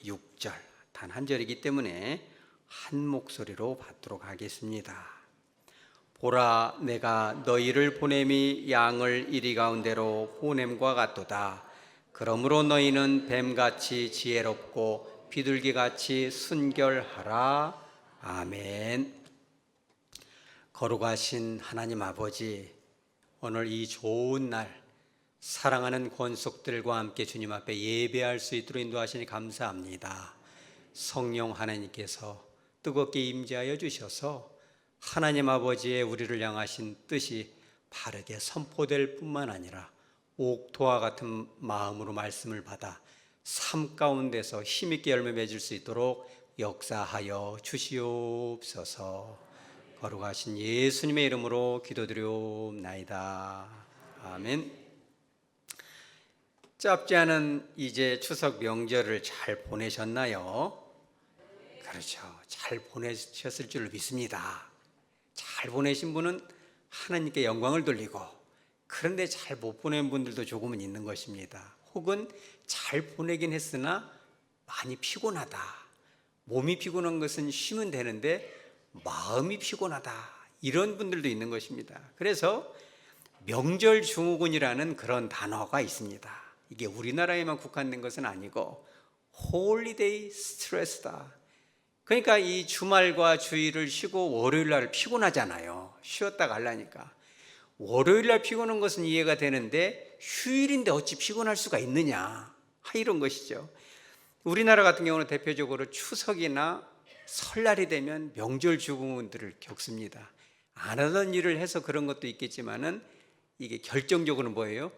6절 단 한 절이기 때문에 한 목소리로 받도록 하겠습니다. 보라, 내가 너희를 보냄이 양을 이리 가운데로 보냄과 같도다. 그러므로 너희는 뱀같이 지혜롭고 비둘기같이 순결하라. 아멘. 거룩하신 하나님 아버지, 오늘 이 좋은 날 사랑하는 권속들과 함께 주님 앞에 예배할 수 있도록 인도하시니 감사합니다. 성령 하나님께서 뜨겁게 임재하여 주셔서 하나님 아버지의 우리를 향하신 뜻이 바르게 선포될 뿐만 아니라 옥토와 같은 마음으로 말씀을 받아 삶 가운데서 힘있게 열매 맺을 수 있도록 역사하여 주시옵소서. 거룩하신 예수님의 이름으로 기도드리옵나이다. 아멘. 짧지 않은 이제 추석 명절을 잘 보내셨나요? 그렇죠. 잘 보내셨을 줄 믿습니다. 잘 보내신 분은 하나님께 영광을 돌리고, 그런데 잘 못 보낸 분들도 조금은 있는 것입니다. 혹은 잘 보내긴 했으나 많이 피곤하다. 몸이 피곤한 것은 쉬면 되는데 마음이 피곤하다. 이런 분들도 있는 것입니다. 그래서 명절 증후군이라는 그런 단어가 있습니다. 이게 우리나라에만 국한된 것은 아니고 홀리데이 스트레스다. 그러니까 이 주말과 주일을 쉬고 월요일 날 피곤하잖아요. 쉬었다 가려니까. 월요일 날 피곤한 것은 이해가 되는데 휴일인데 어찌 피곤할 수가 있느냐, 이런 것이죠. 우리나라 같은 경우는 대표적으로 추석이나 설날이 되면 명절 증후군들을 겪습니다. 안 하던 일을 해서 그런 것도 있겠지만은 이게 결정적으로는 뭐예요?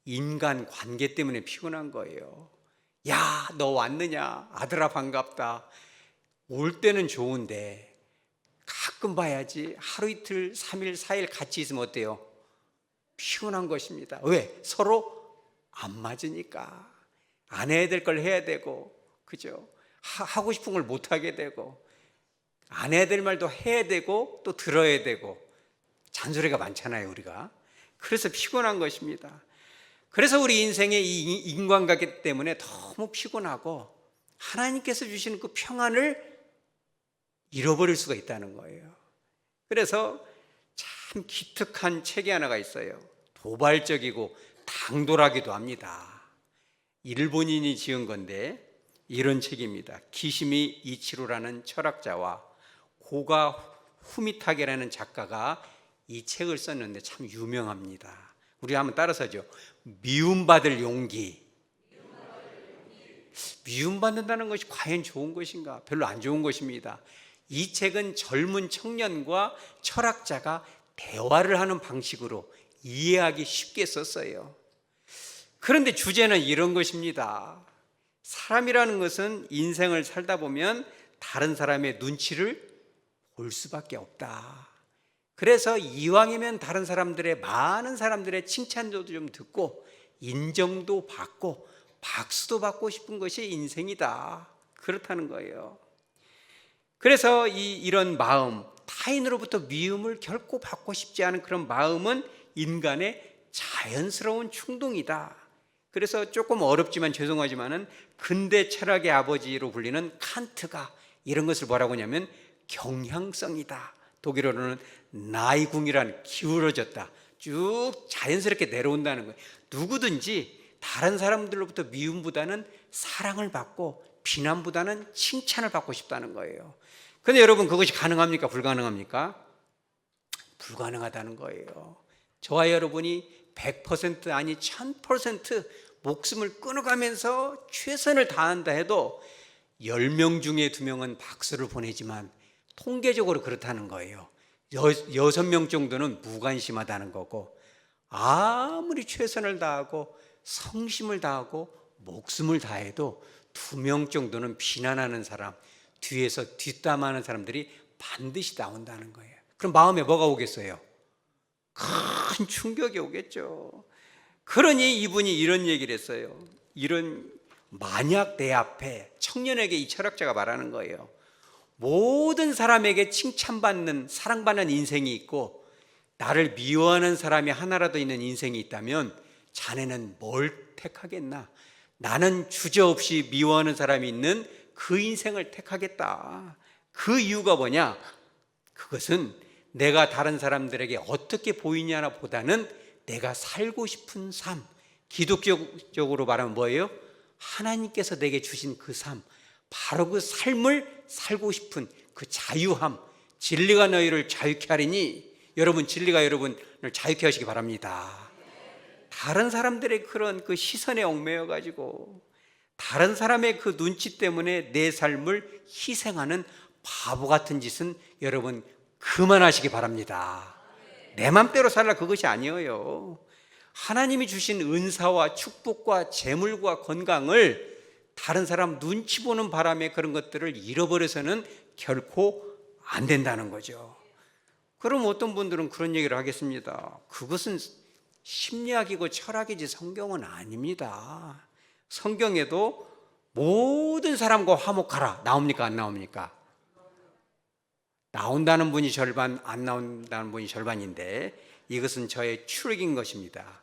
인간 관계 때문에 피곤한 거예요. 야, 너 왔느냐? 아들아 반갑다. 올 때는 좋은데 가끔 봐야지. 하루 이틀, 3일, 4일 같이 있으면 어때요? 피곤한 것입니다. 왜? 서로 안 맞으니까. 안 해야 될 걸 해야 되고, 그죠? 하고 싶은 걸 못 하게 되고, 안 해야 될 말도 해야 되고 또 들어야 되고, 잔소리가 많잖아요, 우리가. 그래서 피곤한 것입니다. 그래서 우리 인생의 이 인간관계 때문에 너무 피곤하고 하나님께서 주시는 그 평안을 잃어버릴 수가 있다는 거예요. 그래서 참 기특한 책이 하나가 있어요. 도발적이고 당돌하기도 합니다. 일본인이 지은 건데 이런 책입니다. 기시미 이치로라는 철학자와 고가 후미타게라는 작가가 이 책을 썼는데 참 유명합니다. 우리 한번 따라서 하죠. 미움받을 용기. 미움받는다는 것이 과연 좋은 것인가? 별로 안 좋은 것입니다. 이 책은 젊은 청년과 철학자가 대화를 하는 방식으로 이해하기 쉽게 썼어요. 그런데 주제는 이런 것입니다. 사람이라는 것은 인생을 살다 보면 다른 사람의 눈치를 볼 수밖에 없다. 그래서 이왕이면 다른 사람들의, 많은 사람들의 칭찬도 좀 듣고 인정도 받고 박수도 받고 싶은 것이 인생이다. 그렇다는 거예요. 그래서 이런 마음, 타인으로부터 미움을 결코 받고 싶지 않은 그런 마음은 인간의 자연스러운 충동이다. 그래서 조금 어렵지만 죄송하지만은 근대 철학의 아버지로 불리는 칸트가 이런 것을 뭐라고 하냐면 경향성이다. 독일어로는 나이궁이란, 기울어졌다. 쭉 자연스럽게 내려온다는 거예요. 누구든지 다른 사람들로부터 미움보다는 사랑을 받고 비난보다는 칭찬을 받고 싶다는 거예요. 그런데 여러분, 그것이 가능합니까? 불가능합니까? 불가능하다는 거예요. 저와 여러분이 100% 아니 1000% 목숨을 끊어가면서 최선을 다한다 해도 10명 중에 2명은 박수를 보내지만 통계적으로 그렇다는 거예요. 6명 정도는 무관심하다는 거고, 아무리 최선을 다하고 성심을 다하고 목숨을 다해도 2명 정도는 비난하는 사람, 뒤에서 뒷담하는 사람들이 반드시 나온다는 거예요. 그럼 마음에 뭐가 오겠어요? 큰 충격이 오겠죠. 그러니 이분이 이런 얘기를 했어요. 만약 내 앞에, 청년에게 이 철학자가 말하는 거예요. 모든 사람에게 칭찬받는, 사랑받는 인생이 있고 나를 미워하는 사람이 하나라도 있는 인생이 있다면 자네는 뭘 택하겠나? 나는 주저없이 미워하는 사람이 있는 그 인생을 택하겠다. 그 이유가 뭐냐? 그것은 내가 다른 사람들에게 어떻게 보이냐나 보다는 내가 살고 싶은 삶, 기독교적으로 말하면 뭐예요? 하나님께서 내게 주신 그 삶, 바로 그 삶을 살고 싶은 그 자유함, 진리가 너희를 자유케 하리니, 여러분 진리가 여러분을 자유케 하시기 바랍니다. 다른 사람들의 그런 그 시선에 얽매여 가지고 다른 사람의 그 눈치 때문에 내 삶을 희생하는 바보 같은 짓은 여러분 그만하시기 바랍니다. 내 맘대로 살라 그것이 아니에요. 하나님이 주신 은사와 축복과 재물과 건강을 다른 사람 눈치 보는 바람에 그런 것들을 잃어버려서는 결코 안 된다는 거죠. 그럼 어떤 분들은 그런 얘기를 하겠습니다. 그것은 심리학이고 철학이지 성경은 아닙니다. 성경에도 모든 사람과 화목하라 나옵니까 안 나옵니까? 나온다는 분이 절반, 안 나온다는 분이 절반인데 이것은 저의 추측인 것입니다.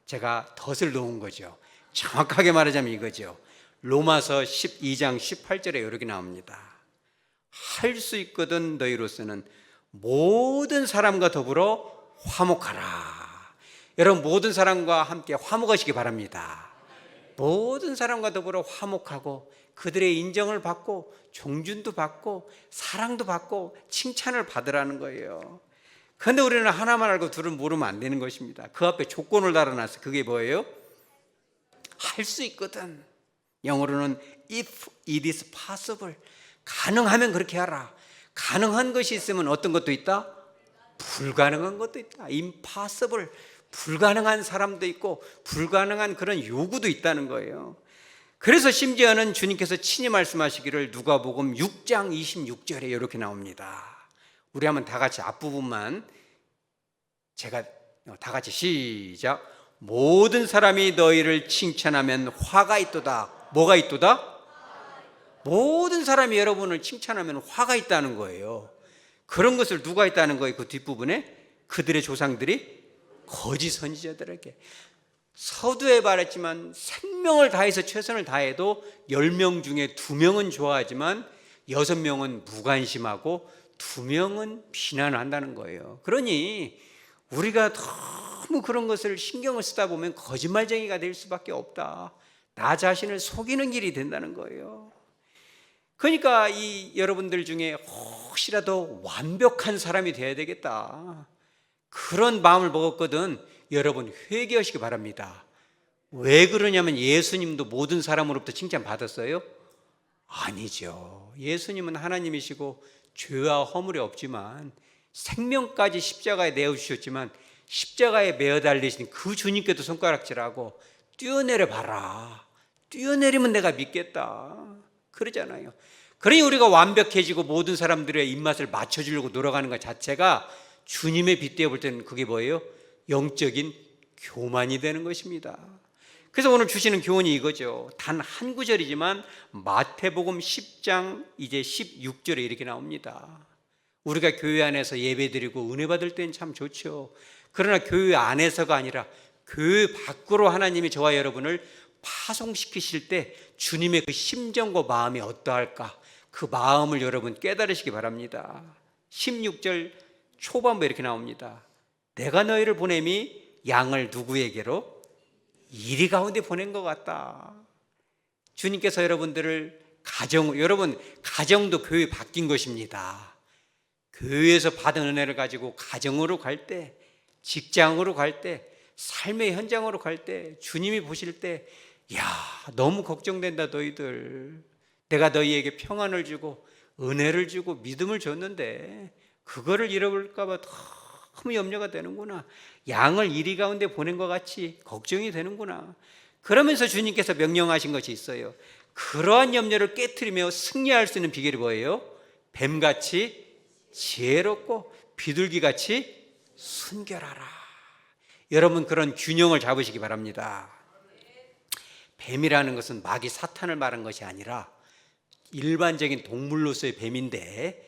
제가 덫을 놓은 거죠. 정확하게 말하자면 이거죠. 로마서 12장 18절에 이렇게 나옵니다. 할 수 있거든 너희로서는 모든 사람과 더불어 화목하라. 여러분 모든 사람과 함께 화목하시기 바랍니다. 모든 사람과 더불어 화목하고 그들의 인정을 받고 존중도 받고 사랑도 받고 칭찬을 받으라는 거예요. 그런데 우리는 하나만 알고 둘을 모르면 안 되는 것입니다. 그 앞에 조건을 달아놨어요. 그게 뭐예요? 할 수 있거든. 영어로는 if it is possible. 가능하면 그렇게 하라. 가능한 것이 있으면 어떤 것도 있다? 불가능한 것도 있다. impossible. 불가능한 사람도 있고 불가능한 그런 요구도 있다는 거예요. 그래서 심지어는 주님께서 친히 말씀하시기를 누가복음 6장 26절에 이렇게 나옵니다. 우리 한번 다 같이 앞부분만 제가 다 같이 시작. 모든 사람이 너희를 칭찬하면 화가 있도다. 뭐가 있도다? 모든 사람이 여러분을 칭찬하면 화가 있다는 거예요. 그런 것을 누가 있다는 거예요? 그 뒷부분에 그들의 조상들이 거짓 선지자들에게. 서두에 말했지만 생명을 다해서 최선을 다해도 10명 중에 2명은 좋아하지만 6명은 무관심하고 2명은 비난한다는 거예요. 그러니 우리가 너무 그런 것을 신경을 쓰다 보면 거짓말쟁이가 될 수밖에 없다. 나 자신을 속이는 길이 된다는 거예요. 그러니까 이 여러분들 중에 혹시라도 완벽한 사람이 되어야 되겠다. 그런 마음을 먹었거든. 여러분 회개하시기 바랍니다. 왜 그러냐면 예수님도 모든 사람으로부터 칭찬받았어요? 아니죠. 예수님은 하나님이시고 죄와 허물이 없지만 생명까지 십자가에 내어주셨지만 십자가에 매어 달리신 그 주님께도 손가락질하고 뛰어내려 봐라. 뛰어내리면 내가 믿겠다. 그러잖아요. 그러니 우리가 완벽해지고 모든 사람들의 입맛을 맞춰주려고 노력하는 것 자체가 주님의 빗대어 볼 때는 그게 뭐예요? 영적인 교만이 되는 것입니다. 그래서 오늘 주시는 교훈이 이거죠. 단 한 구절이지만 마태복음 10장 이제 16절에 이렇게 나옵니다. 우리가 교회 안에서 예배드리고 은혜 받을 때는 참 좋죠. 그러나 교회 안에서가 아니라 교회 밖으로 하나님이 저와 여러분을 파송시키실 때 주님의 그 심정과 마음이 어떠할까? 그 마음을 여러분 깨달으시기 바랍니다. 16절 초반부에 이렇게 나옵니다. 내가 너희를 보냄이 양을 누구에게로? 이리 가운데 보낸 것 같다. 주님께서 여러분들을 여러분 가정도 교회 바뀐 것입니다. 교회에서 받은 은혜를 가지고 가정으로 갈 때, 직장으로 갈 때, 삶의 현장으로 갈 때, 주님이 보실 때, 야, 너무 걱정된다 너희들. 내가 너희에게 평안을 주고 은혜를 주고 믿음을 줬는데 그거를 잃어버릴까 봐 너무 염려가 되는구나. 양을 이리 가운데 보낸 것 같이 걱정이 되는구나. 그러면서 주님께서 명령하신 것이 있어요. 그러한 염려를 깨트리며 승리할 수 있는 비결이 뭐예요? 뱀같이 지혜롭고 비둘기같이 순결하라. 여러분 그런 균형을 잡으시기 바랍니다. 뱀이라는 것은 마귀 사탄을 말한 것이 아니라 일반적인 동물로서의 뱀인데,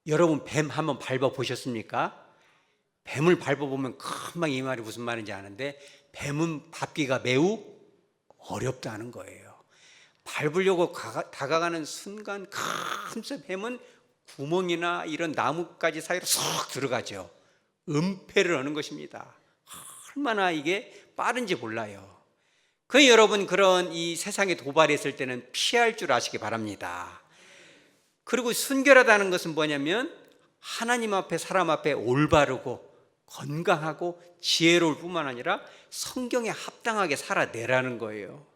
여러분 뱀 한번 밟아보셨습니까? 뱀을 밟아보면 금방 이 말이 무슨 말인지 아는데, 뱀은 밟기가 매우 어렵다는 거예요. 밟으려고 다가가는 순간 큰 뱀은 구멍이나 이런 나뭇가지 사이로 쏙 들어가죠. 은폐를 하는 것입니다. 얼마나 이게 빠른지 몰라요. 여러분, 그런 이 세상에 도발이 있을 때는 피할 줄 아시기 바랍니다. 그리고 순결하다는 것은 뭐냐면 하나님 앞에, 사람 앞에 올바르고 건강하고 지혜로울 뿐만 아니라 성경에 합당하게 살아내라는 거예요.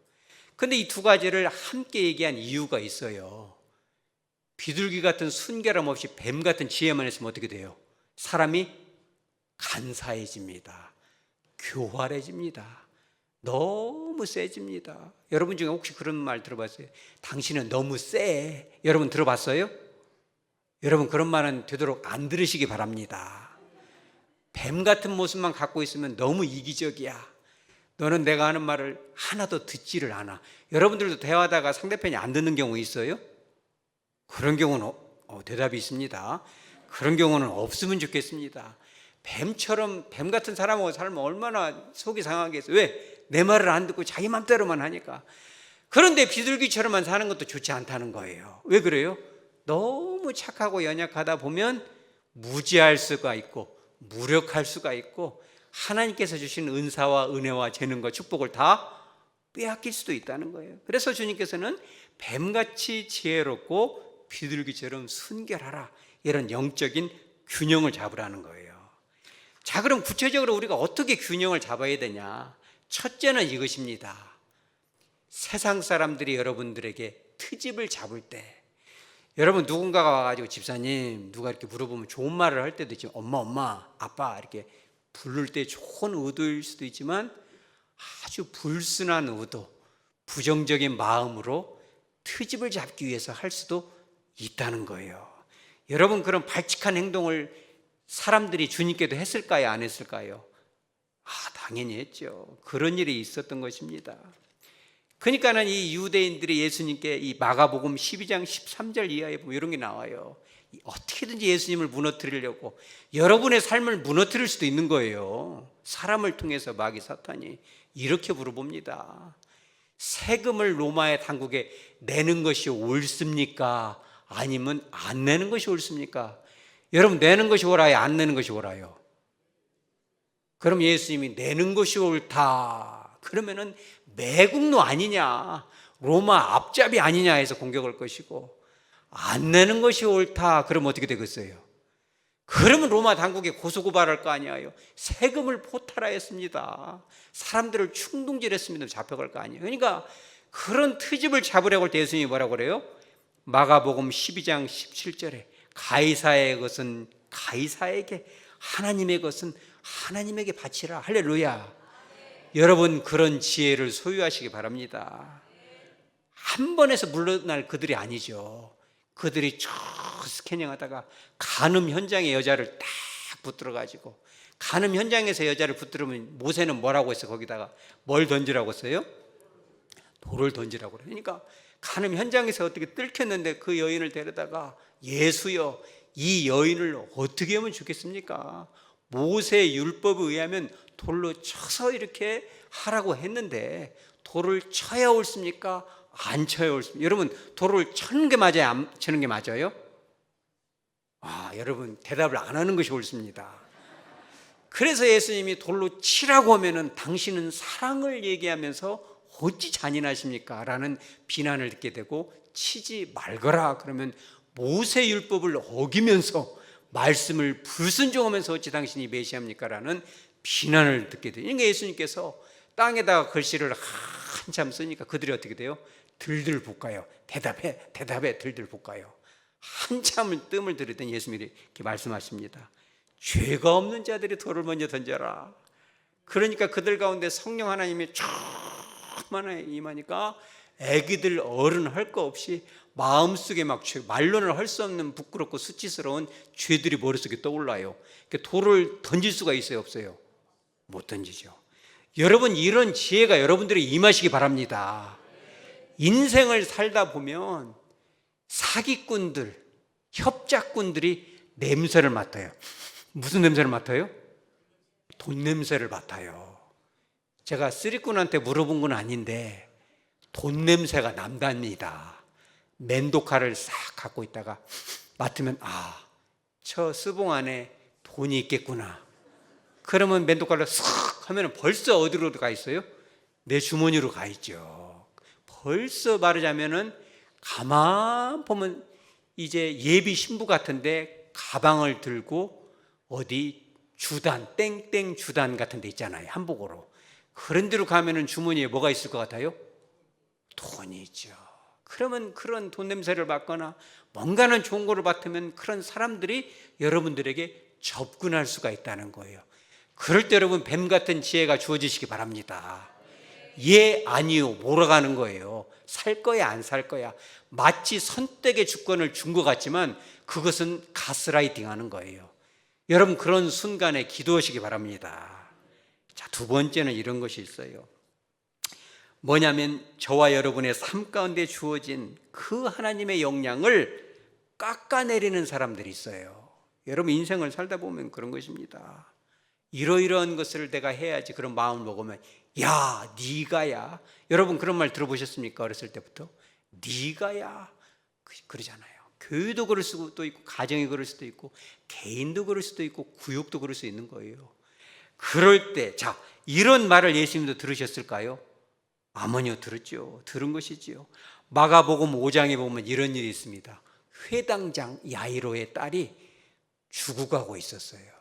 그런데 이 두 가지를 함께 얘기한 이유가 있어요. 비둘기 같은 순결함 없이 뱀 같은 지혜만 있으면 어떻게 돼요? 사람이 간사해집니다. 교활해집니다. 너무 세집니다. 여러분 중에 혹시 그런 말 들어봤어요? 당신은 너무 세. 여러분 들어봤어요? 여러분 그런 말은 되도록 안 들으시기 바랍니다. 뱀 같은 모습만 갖고 있으면 너무 이기적이야. 너는 내가 하는 말을 하나도 듣지를 않아. 여러분들도 대화하다가 상대편이 안 듣는 경우 있어요? 그런 경우는 대답이 있습니다. 그런 경우는 없으면 좋겠습니다. 뱀처럼 뱀 같은 사람하고 살면 얼마나 속이 상하겠어요. 왜? 내 말을 안 듣고 자기 맘대로만 하니까. 그런데 비둘기처럼만 사는 것도 좋지 않다는 거예요. 왜 그래요? 너무 착하고 연약하다 보면 무지할 수가 있고 무력할 수가 있고 하나님께서 주신 은사와 은혜와 재능과 축복을 다 빼앗길 수도 있다는 거예요. 그래서 주님께서는 뱀같이 지혜롭고 비둘기처럼 순결하라, 이런 영적인 균형을 잡으라는 거예요. 자, 그럼 구체적으로 우리가 어떻게 균형을 잡아야 되냐? 첫째는 이것입니다. 세상 사람들이 여러분들에게 트집을 잡을 때, 여러분 누군가가 와가지고 집사님 누가 이렇게 물어보면 좋은 말을 할 때도 있지만 엄마 아빠 이렇게 부를 때 좋은 의도일 수도 있지만 아주 불순한 의도, 부정적인 마음으로 트집을 잡기 위해서 할 수도 있다는 거예요. 여러분 그런 발칙한 행동을 사람들이 주님께도 했을까요? 안 했을까요? 당연히 했죠. 그런 일이 있었던 것입니다. 그러니까는 이 유대인들이 예수님께 이 마가복음 12장 13절 이하에 보면 이런 게 나와요. 어떻게든지 예수님을 무너뜨리려고 여러분의 삶을 무너뜨릴 수도 있는 거예요. 사람을 통해서 마귀 사탄이 이렇게 물어봅니다. 세금을 로마의 당국에 내는 것이 옳습니까? 아니면 안 내는 것이 옳습니까? 여러분 내는 것이 옳아요? 안 내는 것이 옳아요? 그럼 예수님이 내는 것이 옳다 그러면은 매국노 아니냐, 로마 앞잡이 아니냐 해서 공격할 것이고, 안 내는 것이 옳다 그러면 어떻게 되겠어요? 그러면 로마 당국에 고소고발할 거 아니에요. 세금을 포탈하였습니다. 사람들을 충동질했습니다. 잡혀갈 거 아니에요. 그러니까 그런 트집을 잡으려고 할 때 예수님이 뭐라고 그래요? 마가복음 12장 17절에 가이사의 것은 가이사에게, 하나님의 것은 하나님에게 바치라. 할렐루야. 여러분 그런 지혜를 소유하시기 바랍니다. 한 번에서 물러날 그들이 아니죠. 그들이 쭉 스캐닝하다가 간음 현장에 여자를 딱 붙들어가지고, 간음 현장에서 여자를 붙들으면 모세는 뭐라고 했어? 거기다가 뭘 던지라고 했어요? 돌을 던지라고 그래요. 그러니까 간음 현장에서 어떻게 뜰켰는데 그 여인을 데려다가 예수여, 이 여인을 어떻게 하면 좋겠습니까? 모세 율법에 의하면 돌로 쳐서 이렇게 하라고 했는데 돌을 쳐야 옳습니까? 안 쳐야 옳습니까? 여러분 돌을 쳐는 게 맞아요? 안 치는 게 맞아요? 여러분 대답을 안 하는 것이 옳습니다. 그래서 예수님이 돌로 치라고 하면은 당신은 사랑을 얘기하면서 어찌 잔인하십니까? 라는 비난을 듣게 되고, 치지 말거라 그러면 모세 율법을 어기면서 말씀을 불순종하면서 어찌 당신이 메시아입니까? 라는 비난을 듣게 돼요. 그러니까 예수님께서 땅에다가 글씨를 한참 쓰니까 그들이 어떻게 돼요? 들들 볶아요. 대답해 들들 볶아요. 한참을 뜸을 들이더니 예수님이 이렇게 말씀하십니다. 죄가 없는 자들이 돌을 먼저 던져라. 그러니까 그들 가운데 성령 하나님이 충만하게 임하니까 애기들 어른 할 거 없이 마음속에 막 말로는 할 수 없는 부끄럽고 수치스러운 죄들이 머릿속에 떠올라요. 돌을 던질 수가 있어요? 없어요? 못 던지죠. 여러분 이런 지혜가 여러분들이 임하시기 바랍니다. 인생을 살다 보면 사기꾼들, 협작꾼들이 냄새를 맡아요. 무슨 냄새를 맡아요? 돈 냄새를 맡아요. 제가 쓰리꾼한테 물어본 건 아닌데 돈 냄새가 난답니다. 맨도카를 싹 갖고 있다가 맡으면 저 스봉 안에 돈이 있겠구나. 그러면 맨도카를 싹 하면 벌써 어디로 가 있어요? 내 주머니로 가 있죠. 벌써 말하자면은 가만 보면 이제 예비 신부 같은데 가방을 들고 어디 주단, 땡땡 주단 같은 데 있잖아요. 한복으로. 그런 데로 가면은 주머니에 뭐가 있을 것 같아요? 돈이 있죠. 그러면 그런 돈 냄새를 맡거나 뭔가는 좋은 거를 맡으면 그런 사람들이 여러분들에게 접근할 수가 있다는 거예요. 그럴 때 여러분 뱀 같은 지혜가 주어지시기 바랍니다. 예, 아니요, 몰아가는 거예요. 살 거야, 안 살 거야. 마치 선택의 주권을 준 것 같지만 그것은 가스라이팅 하는 거예요. 여러분 그런 순간에 기도하시기 바랍니다. 자, 두 번째는 이런 것이 있어요. 뭐냐면 저와 여러분의 삶 가운데 주어진 그 하나님의 역량을 깎아내리는 사람들이 있어요. 여러분 인생을 살다 보면 그런 것입니다. 이러이러한 것을 내가 해야지 그런 마음을 먹으면 야, 네가야. 여러분 그런 말 들어보셨습니까? 어렸을 때부터 네가야 그러잖아요. 교회도 그럴 수도 있고 가정이 그럴 수도 있고 개인도 그럴 수도 있고 구역도 그럴 수 있는 거예요. 그럴 때 자, 이런 말을 예수님도 들으셨을까요? 아머니요, 들었죠. 들은 것이지요. 마가복음 5장에 보면 이런 일이 있습니다. 회당장 야이로의 딸이 죽어가고 있었어요.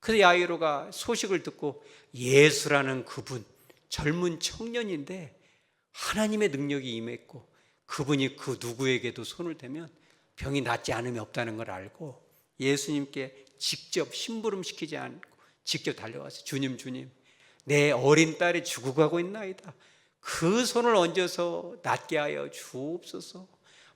그 야이로가 소식을 듣고 예수라는 그분, 젊은 청년인데 하나님의 능력이 임했고 그분이 그 누구에게도 손을 대면 병이 낫지 않음이 없다는 걸 알고 예수님께 직접 심부름시키지 않고 직접 달려와서 주님 내 어린 딸이 죽어가고 있나이다. 그 손을 얹어서 낫게 하여 주옵소서.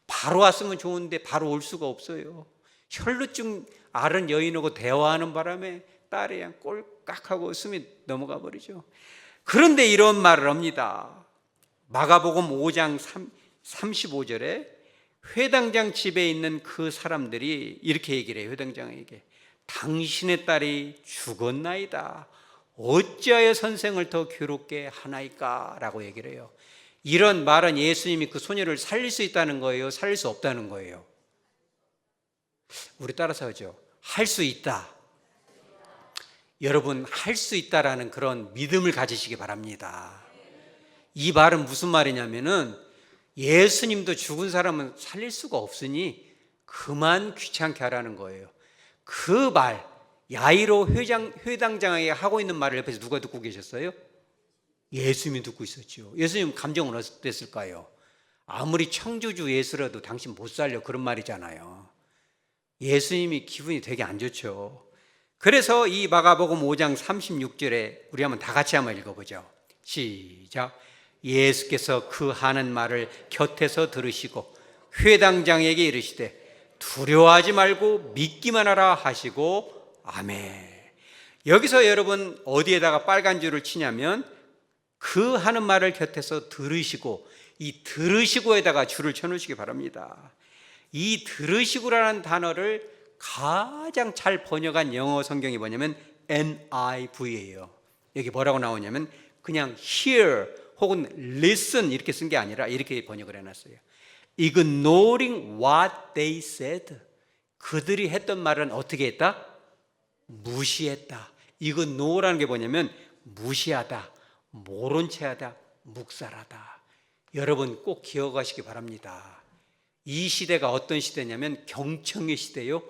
바로 왔으면 좋은데 바로 올 수가 없어요. 혈루증 앓은 여인하고 대화하는 바람에 딸이 그냥 꼴깍하고 숨이 넘어가 버리죠. 그런데 이런 말을 합니다. 마가복음 5장 35절에 회당장 집에 있는 그 사람들이 이렇게 얘기를 해요. 회당장에게 당신의 딸이 죽었나이다. 어찌하여 선생을 더 괴롭게 하나이까? 라고 얘기를 해요. 이런 말은 예수님이 그 소녀를 살릴 수 있다는 거예요? 살릴 수 없다는 거예요? 우리 따라서 하죠. 할 수 있다. 여러분 할 수 있다라는 그런 믿음을 가지시기 바랍니다. 이 말은 무슨 말이냐면은 예수님도 죽은 사람은 살릴 수가 없으니 그만 귀찮게 하라는 거예요. 그 말 야이로 회당장에게 하고 있는 말을 옆에서 누가 듣고 계셨어요? 예수님이 듣고 있었죠. 예수님 감정은 어땠을까요? 아무리 창조주 예수라도 당신 못 살려 그런 말이잖아요. 예수님이 기분이 되게 안 좋죠. 그래서 이 마가복음 5장 36절에 우리 한번 다 같이 한번 읽어보죠. 시작. 예수께서 그 하는 말을 곁에서 들으시고 회당장에게 이르시되 두려워하지 말고 믿기만 하라 하시고 아멘. 여기서 여러분 어디에다가 빨간 줄을 치냐면 그 하는 말을 곁에서 들으시고 이 들으시고에다가 줄을 쳐놓으시기 바랍니다. 이 들으시고라는 단어를 가장 잘 번역한 영어 성경이 뭐냐면 NIV예요. 여기 뭐라고 나오냐면 그냥 hear 혹은 listen 이렇게 쓴 게 아니라 이렇게 번역을 해놨어요. Ignoring what they said. 그들이 했던 말은 어떻게 했다? 무시했다. ignore라는 게 뭐냐면 무시하다, 모른 체하다, 묵살하다. 여러분 꼭 기억하시기 바랍니다. 이 시대가 어떤 시대냐면 경청의 시대요,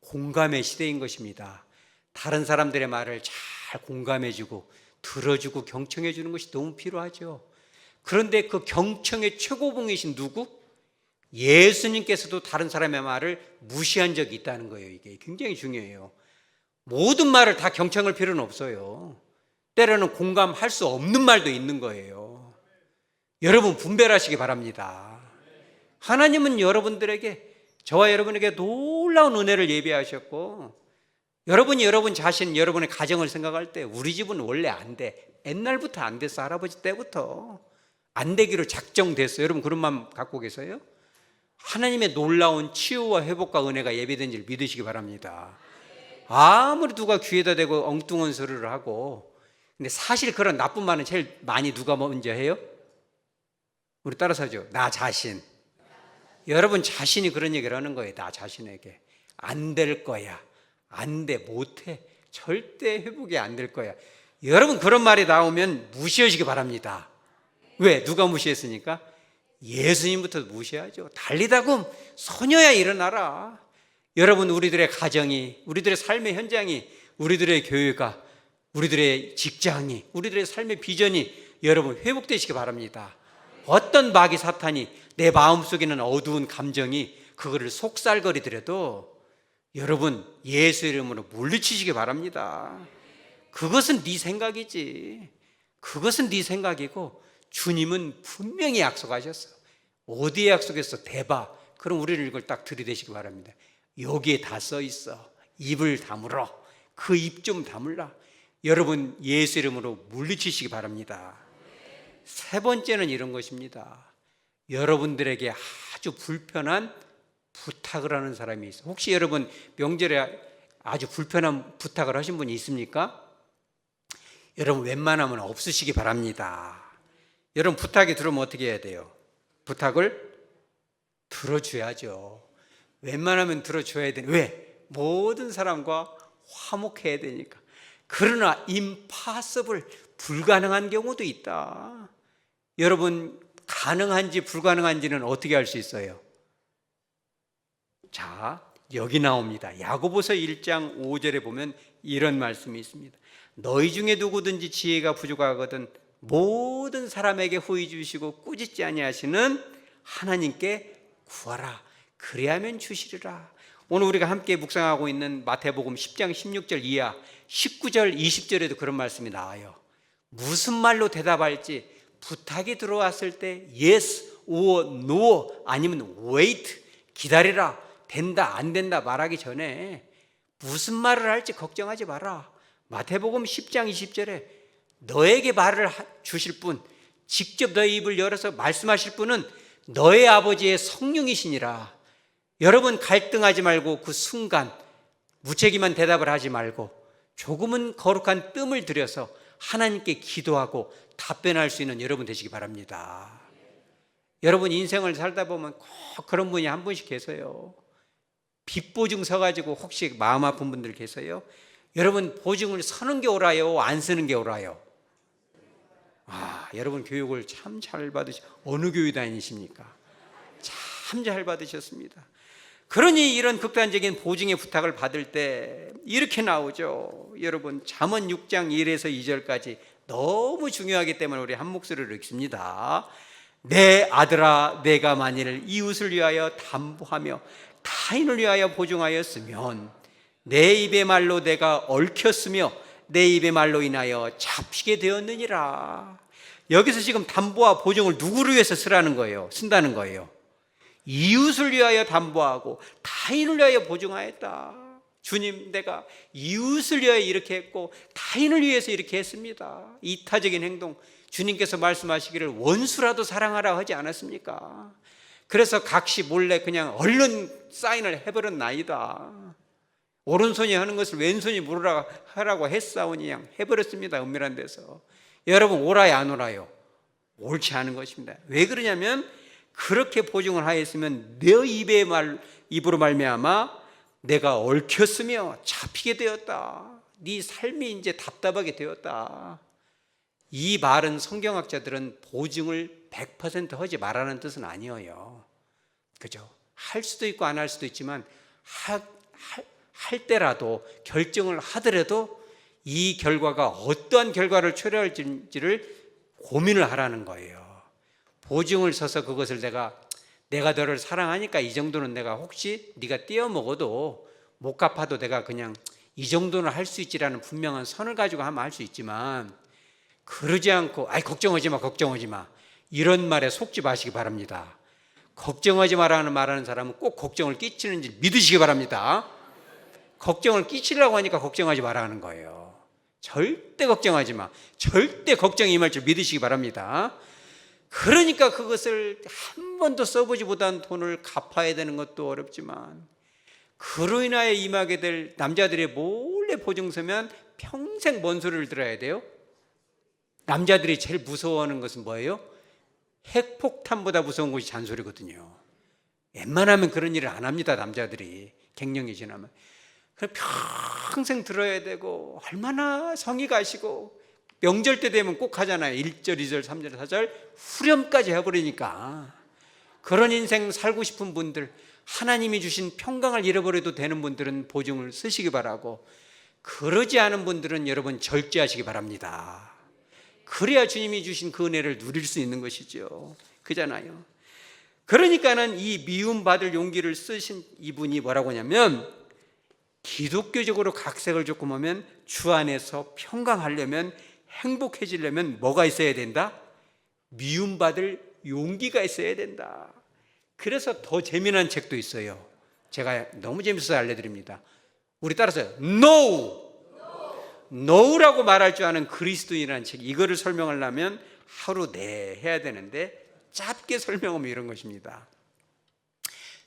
공감의 시대인 것입니다. 다른 사람들의 말을 잘 공감해주고 들어주고 경청해주는 것이 너무 필요하죠. 그런데 그 경청의 최고봉이신 누구? 예수님께서도 다른 사람의 말을 무시한 적이 있다는 거예요. 이게 굉장히 중요해요. 모든 말을 다 경청할 필요는 없어요. 때로는 공감할 수 없는 말도 있는 거예요. 여러분 분별하시기 바랍니다. 하나님은 여러분들에게, 저와 여러분에게 놀라운 은혜를 예비하셨고, 여러분이 여러분 자신, 여러분의 가정을 생각할 때 우리 집은 원래 안 돼. 옛날부터 안 됐어. 할아버지 때부터 안 되기로 작정됐어요. 여러분 그런 마음 갖고 계세요? 하나님의 놀라운 치유와 회복과 은혜가 예비된 줄 믿으시기 바랍니다. 아무리 누가 귀에다 대고 엉뚱한 소리를 하고, 근데 사실 그런 나쁜 말은 제일 많이 누가 먼저 해요? 우리 따라서 하죠. 나 자신. 여러분 자신이 그런 얘기를 하는 거예요. 나 자신에게. 안 될 거야. 안 돼. 못해. 절대 회복이 안 될 거야. 여러분 그런 말이 나오면 무시하시기 바랍니다. 왜? 누가 무시했으니까? 예수님부터 무시하죠. 달리다금 소녀야 일어나라. 여러분 우리들의 가정이, 우리들의 삶의 현장이, 우리들의 교회가, 우리들의 직장이, 우리들의 삶의 비전이 여러분 회복되시기 바랍니다. 어떤 마귀 사탄이 내 마음속에 있는 어두운 감정이 그거를 속살거리더라도 여러분 예수 이름으로 물리치시기 바랍니다. 그것은 네 생각이지. 그것은 네 생각이고 주님은 분명히 약속하셨어. 어디에 약속했어? 대봐. 그럼 우리는 이걸 딱 들이대시기 바랍니다. 여기에 다 써 있어. 입을 다물어. 그 입 좀 다물라. 여러분 예수 이름으로 물리치시기 바랍니다. 세 번째는 이런 것입니다. 여러분들에게 아주 불편한 부탁을 하는 사람이 있어요. 혹시 여러분 명절에 아주 불편한 부탁을 하신 분이 있습니까? 여러분 웬만하면 없으시기 바랍니다. 여러분 부탁이 들어오면 어떻게 해야 돼요? 부탁을 들어줘야죠. 웬만하면 들어줘야 되는. 왜? 모든 사람과 화목해야 되니까. 그러나 impossible, 불가능한 경우도 있다. 여러분 가능한지 불가능한지는 어떻게 알 수 있어요? 자, 여기 나옵니다. 야고보서 1장 5절에 보면 이런 말씀이 있습니다. 너희 중에 누구든지 지혜가 부족하거든 모든 사람에게 후히 주시고 꾸짖지 아니하시는 하나님께 구하라. 그리하면 주시리라. 오늘 우리가 함께 묵상하고 있는 마태복음 10장 16절 이하 19절 20절에도 그런 말씀이 나와요. 무슨 말로 대답할지 부탁이 들어왔을 때 yes or no 아니면 wait, 기다리라. 된다 안 된다 말하기 전에 무슨 말을 할지 걱정하지 마라. 마태복음 10장 20절에 너에게 말을 주실 분, 직접 너의 입을 열어서 말씀하실 분은 너의 아버지의 성령이시니라. 여러분 갈등하지 말고 그 순간 무책임한 대답을 하지 말고 조금은 거룩한 뜸을 들여서 하나님께 기도하고 답변할 수 있는 여러분 되시기 바랍니다. 여러분 인생을 살다 보면 꼭 그런 분이 한 분씩 계세요. 빚보증 서가지고 혹시 마음 아픈 분들 계세요? 여러분 보증을 서는 게 옳아요? 안 쓰는 게 옳아요? 여러분 교육을 참 잘 어느 교회 다니십니까? 참 잘 받으셨습니다. 그러니 이런 극단적인 보증의 부탁을 받을 때 이렇게 나오죠. 여러분 잠언 6장 1에서 2절까지 너무 중요하기 때문에 우리 한 목소리로 읽습니다. 내 아들아 내가 만일 이웃을 위하여 담보하며 타인을 위하여 보증하였으면 내 입의 말로 내가 얽혔으며 내 입의 말로 인하여 잡히게 되었느니라. 여기서 지금 담보와 보증을 누구를 위해서 쓰라는 거예요? 쓴다는 거예요. 이웃을 위하여 담보하고 타인을 위하여 보증하였다. 주님 내가 이웃을 위하여 이렇게 했고 타인을 위해서 이렇게 했습니다. 이타적인 행동, 주님께서 말씀하시기를 원수라도 사랑하라 하지 않았습니까? 그래서 각시 몰래 그냥 얼른 사인을 해버렸나이다. 오른손이 하는 것을 왼손이 물으라 하라고 했사오니 그냥 해버렸습니다. 은밀한 데서. 여러분 옳아요 안 옳아요? 옳지 않은 것입니다. 왜 그러냐면 그렇게 보증을 하였으면 내 입으로 말미암아 내가 얽혔으며 잡히게 되었다. 네 삶이 이제 답답하게 되었다. 이 말은 성경학자들은 보증을 100% 하지 말라는 뜻은 아니에요. 그죠? 할 수도 있고 안 할 수도 있지만 할 때라도 결정을 하더라도 이 결과가 어떠한 결과를 초래할지를 고민을 하라는 거예요. 보증을 서서 그것을 내가 너를 사랑하니까 이 정도는 내가 혹시 네가 떼어먹어도 못 갚아도 내가 그냥 이 정도는 할 수 있지라는 분명한 선을 가지고 하면 할 수 있지만 그러지 않고 걱정하지 마 이런 말에 속지 마시기 바랍니다. 걱정하지 말라는 말하는 사람은 꼭 걱정을 끼치는지 믿으시기 바랍니다. 걱정을 끼치려고 하니까 걱정하지 말라는 거예요. 절대 걱정하지 마. 절대 걱정이 임할 줄 믿으시기 바랍니다. 그러니까 그것을 한 번도 써보지 못한 돈을 갚아야 되는 것도 어렵지만 그로 인하여 임하게 될 남자들의 몰래 보증 서면 평생 뭔 소리를 들어야 돼요? 남자들이 제일 무서워하는 것은 뭐예요? 핵폭탄보다 무서운 것이 잔소리거든요. 웬만하면 그런 일을 안 합니다. 남자들이 갱년기 지나면. 평생 들어야 되고 얼마나 성의 가시고 명절 때 되면 꼭 하잖아요. 1절, 2절, 3절, 4절 후렴까지 해버리니까. 그런 인생 살고 싶은 분들, 하나님이 주신 평강을 잃어버려도 되는 분들은 보증을 쓰시기 바라고, 그러지 않은 분들은 여러분 절제하시기 바랍니다. 그래야 주님이 주신 그 은혜를 누릴 수 있는 것이죠. 그잖아요. 그러니까는 이 미움받을 용기를 쓰신 이분이 뭐라고 하냐면, 기독교적으로 각색을 조금 하면 주 안에서 평강하려면, 행복해지려면 뭐가 있어야 된다? 미움받을 용기가 있어야 된다. 그래서 더 재미난 책도 있어요. 제가 너무 재밌어서 알려드립니다. 우리 따라서요. No! No라고 말할 줄 아는 그리스도인이라는 책. 이거를 설명하려면 하루 내 해야 되는데 짧게 설명하면 이런 것입니다.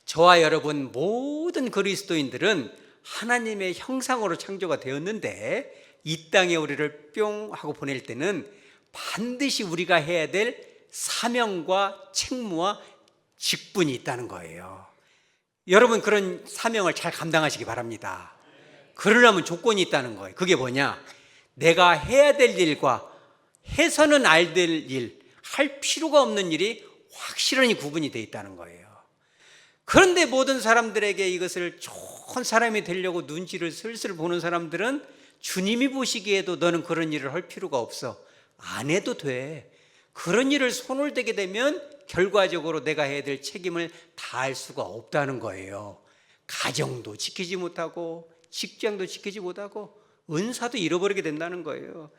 저와 여러분 모든 그리스도인들은 하나님의 형상으로 창조가 되었는데, 이 땅에 우리를 뿅 하고 보낼 때는 반드시 우리가 해야 될 사명과 책무와 직분이 있다는 거예요. 여러분 그런 사명을 잘 감당하시기 바랍니다. 그러려면 조건이 있다는 거예요. 그게 뭐냐? 내가 해야 될 일과 해서는 안 될 일, 할 필요가 없는 일이 확실히 구분이 되어 있다는 거예요. 그런데 모든 사람들에게 이것을 좋은 사람이 되려고 눈치를 슬슬 보는 사람들은 주님이 보시기에도 너는 그런 일을 할 필요가 없어, 안 해도 돼. 그런 일을 손을 대게 되면 결과적으로 내가 해야 될 책임을 다할 수가 없다는 거예요. 가정도 지키지 못하고 직장도 지키지 못하고 은사도 잃어버리게 된다는 거예요.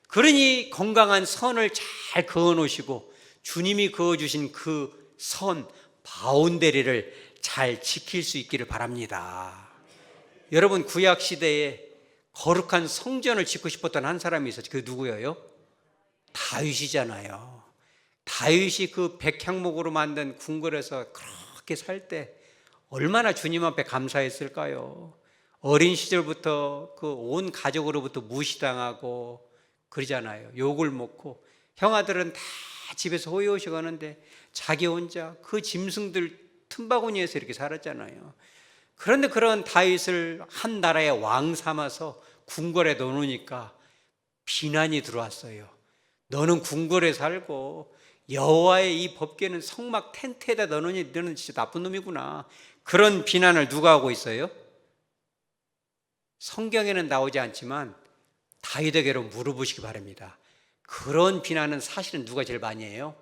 그러니 건강한 선을 잘 그어놓으시고 주님이 그어주신 그 선, 바운더리를 잘 지킬 수 있기를 바랍니다. 여러분 구약시대에 거룩한 성전을 짓고 싶었던 한 사람이 있었죠. 그게 누구예요? 다윗이잖아요. 다윗이 그 백향목으로 만든 궁궐에서 그렇게 살 때 얼마나 주님 앞에 감사했을까요? 어린 시절부터 그 온 가족으로부터 무시당하고 그러잖아요. 욕을 먹고 형아들은 다 집에서 호요시 가는데 자기 혼자 그 짐승들 틈바구니에서 이렇게 살았잖아요. 그런데 그런 다윗을 한 나라의 왕 삼아서 궁궐에 넣어놓으니까 비난이 들어왔어요. 너는 궁궐에 살고 여호와의 이 법궤는 성막 텐트에다 넣어놓으니 너는 진짜 나쁜 놈이구나. 그런 비난을 누가 하고 있어요? 성경에는 나오지 않지만 다윗에게로 물어보시기 바랍니다. 그런 비난은 사실은 누가 제일 많이 해요?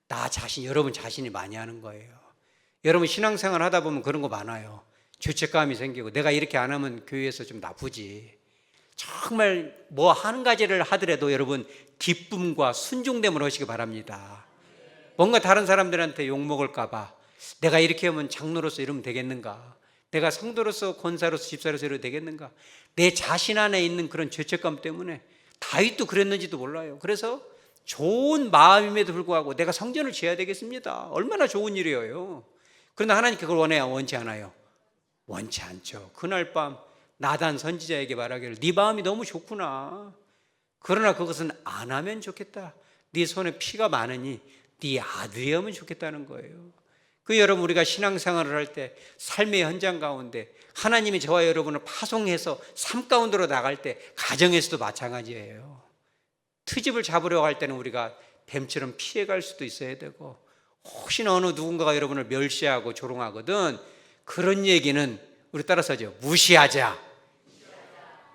나 자신, 여러분 자신이 많이 하는 거예요. 여러분 신앙생활 하다 보면 그런 거 많아요. 죄책감이 생기고 내가 이렇게 안 하면 교회에서 좀 나쁘지. 정말 뭐 한 가지를 하더라도 여러분 기쁨과 순종됨을 하시기 바랍니다. 뭔가 다른 사람들한테 욕먹을까 봐 내가 이렇게 하면 장로로서 이러면 되겠는가, 내가 성도로서 권사로서 집사로서 이러면 되겠는가, 내 자신 안에 있는 그런 죄책감 때문에 다윗도 그랬는지도 몰라요. 그래서 좋은 마음임에도 불구하고 내가 성전을 지어야 되겠습니다. 얼마나 좋은 일이에요. 그런데 하나님 그걸 원해요? 원치 않아요? 원치 않죠. 그날 밤 나단 선지자에게 말하기를 네 마음이 너무 좋구나. 그러나 그것은 안 하면 좋겠다. 네 손에 피가 많으니 네 아들이 하면 좋겠다는 거예요. 그 여러분 우리가 신앙생활을 할 때 삶의 현장 가운데 하나님이 저와 여러분을 파송해서 삶 가운데로 나갈 때 가정에서도 마찬가지예요. 트집을 잡으려고 할 때는 우리가 뱀처럼 피해갈 수도 있어야 되고, 혹시나 어느 누군가가 여러분을 멸시하고 조롱하거든 그런 얘기는 우리 따라서 하죠. 무시하자.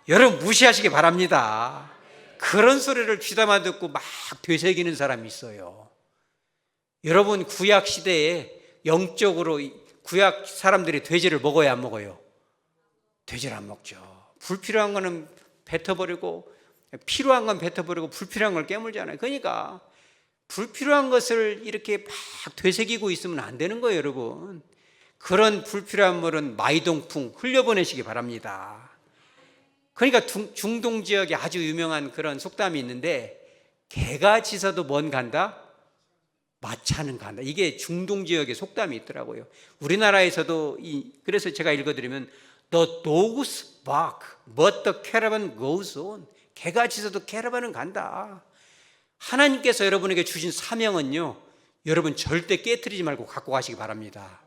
여러분 무시하시기 바랍니다. 그런 소리를 귀담아 듣고 막 되새기는 사람이 있어요. 여러분 구약 시대에 영적으로 구약 사람들이 돼지를 먹어야 안 먹어요? 돼지를 안 먹죠. 불필요한 거는 뱉어버리고 필요한 건 뱉어버리고 불필요한 걸 깨물잖아요. 그러니까 불필요한 것을 이렇게 막 되새기고 있으면 안 되는 거예요, 여러분. 그런 불필요한 물은 마이동풍 흘려보내시기 바랍니다. 그러니까 중동 지역에 아주 유명한 그런 속담이 있는데 개가 짖어도 뭔 간다? 마차는 간다. 이게 중동 지역의 속담이 있더라고요. 우리나라에서도 그래서 제가 읽어드리면 The dogs bark, but the caravan goes on. 개가 짖어도 캐러반은 간다. 하나님께서 여러분에게 주신 사명은요, 여러분 절대 깨트리지 말고 갖고 가시기 바랍니다.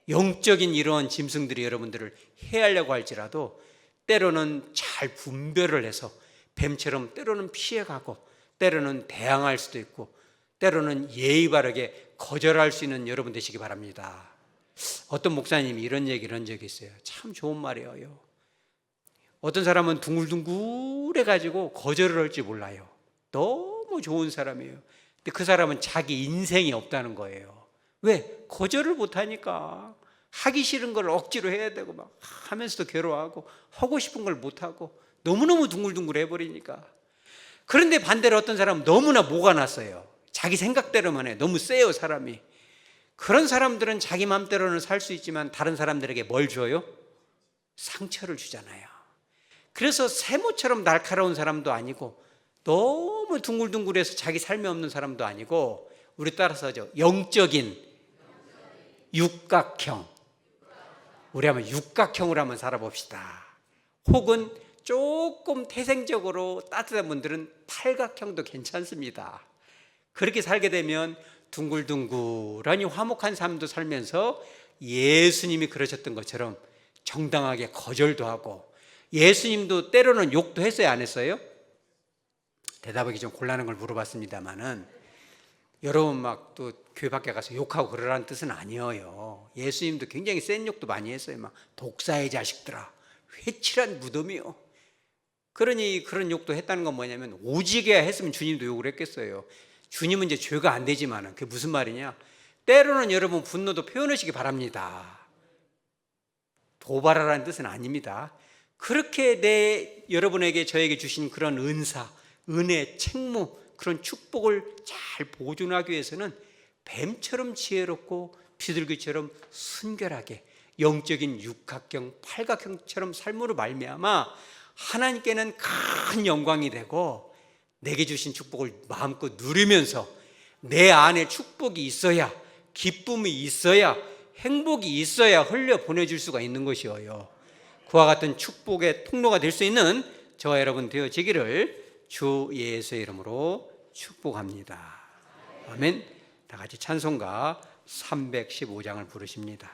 영적인 이러한 짐승들이 여러분들을 해하려고 할지라도 때로는 잘 분별을 해서 뱀처럼 때로는 피해가고 때로는 대항할 수도 있고 때로는 예의 바르게 거절할 수 있는 여러분 되시기 바랍니다. 어떤 목사님이 이런 얘기를 한 적이 있어요. 참 좋은 말이에요. 어떤 사람은 둥글둥글해가지고 거절을 할지 몰라요. 너무 좋은 사람이에요. 근데 그 사람은 자기 인생이 없다는 거예요. 왜? 거절을 못하니까. 하기 싫은 걸 억지로 해야 되고 막 하면서도 괴로워하고 하고 싶은 걸 못하고 너무너무 둥글둥글 해버리니까. 그런데 반대로 어떤 사람은 너무나 모가 났어요. 자기 생각대로만 해. 너무 세요, 사람이. 그런 사람들은 자기 마음대로는 살 수 있지만 다른 사람들에게 뭘 줘요? 상처를 주잖아요. 그래서 세모처럼 날카로운 사람도 아니고 너무 둥글둥글해서 자기 삶이 없는 사람도 아니고 우리 따라서죠, 영적인 육각형. 우리 한번 육각형으로 한번 살아봅시다. 혹은 조금 태생적으로 따뜻한 분들은 팔각형도 괜찮습니다. 그렇게 살게 되면 둥글둥글하니 화목한 삶도 살면서 예수님이 그러셨던 것처럼 정당하게 거절도 하고, 예수님도 때로는 욕도 했어요, 안 했어요? 대답하기 좀 곤란한 걸 물어봤습니다만은 여러분 막 또 교회 밖에 가서 욕하고 그러라는 뜻은 아니에요. 예수님도 굉장히 센 욕도 많이 했어요. 막 독사의 자식들아, 회칠한 무덤이요. 그러니 그런 욕도 했다는 건 뭐냐면 오지게 했으면 주님도 욕을 했겠어요. 주님은 이제 죄가 안 되지만은 그게 무슨 말이냐? 때로는 여러분 분노도 표현하시기 바랍니다. 도발하라는 뜻은 아닙니다. 그렇게 여러분에게 저에게 주신 그런 은사, 은혜, 책무, 그런 축복을 잘 보존하기 위해서는 뱀처럼 지혜롭고 비둘기처럼 순결하게 영적인 육각형, 팔각형처럼 삶으로 말미암아 하나님께는 큰 영광이 되고 내게 주신 축복을 마음껏 누리면서 내 안에 축복이 있어야, 기쁨이 있어야, 행복이 있어야 흘려 보내줄 수가 있는 것이에요. 그와 같은 축복의 통로가 될 수 있는 저와 여러분 되어지기를 주 예수의 이름으로 축복합니다. 아멘. 다 같이 찬송가 315장을 부르십니다.